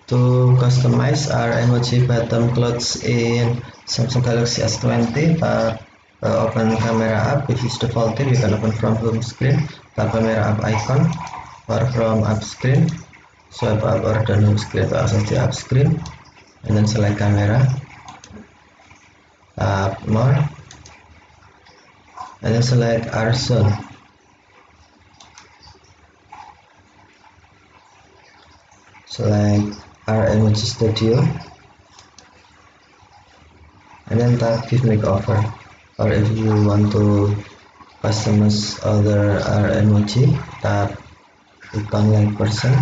To customize Ar Emoji Bottom Clothes in Samsung Galaxy S20, tap open camera app. If it's defaulted, you can open from home screen, tap camera app icon, or from app screen, swipe up or down home screen to access the app screen, and then select camera, tap more, and then select Ar Zone. Select Ar Emoji Studio, and then tap Give Makeover. Or if you want to customize other Ar emoji, tap icon like person,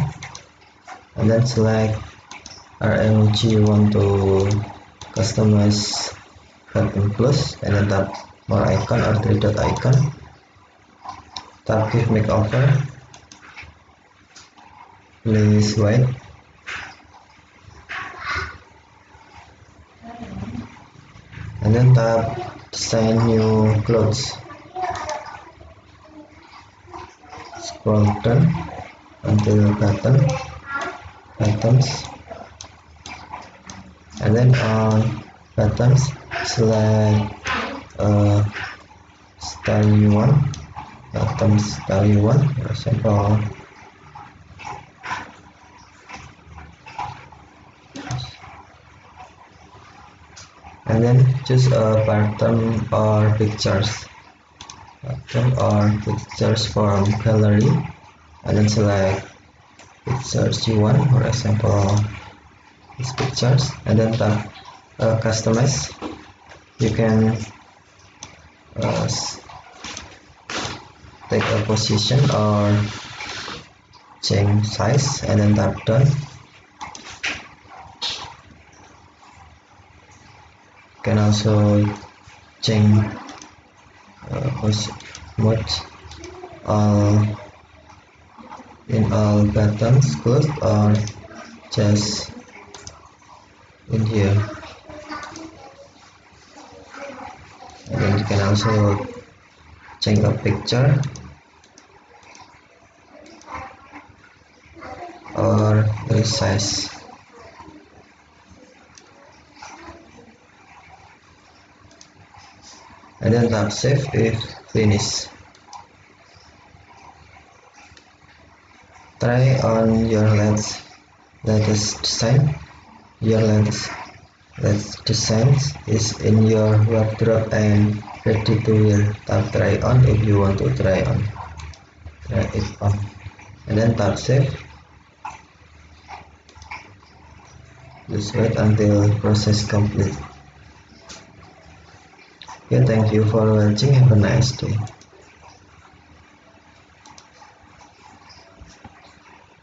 and then select Ar emoji you want to customize button close, and then tap more icon or three dot icon, tap Give Makeover, please wait, and then tap Design New Clothes. Scroll down until buttons, and then on buttons select style you want, button style you want, for example and then choose a button or pictures from gallery, and then select pictures you want, for example these pictures, and then tap customize. You can take a position or change size, and then tap done. You can also change mode in all buttons closed or just in here, and then you can also change a picture or resize. And then tap save if finished. Try on your latest design. Your latest design is in your wardrobe and ready to wear. Tap try on if you want to try it on, and then tap save. Just wait until process complete. Okay, thank you for watching. Have a nice day.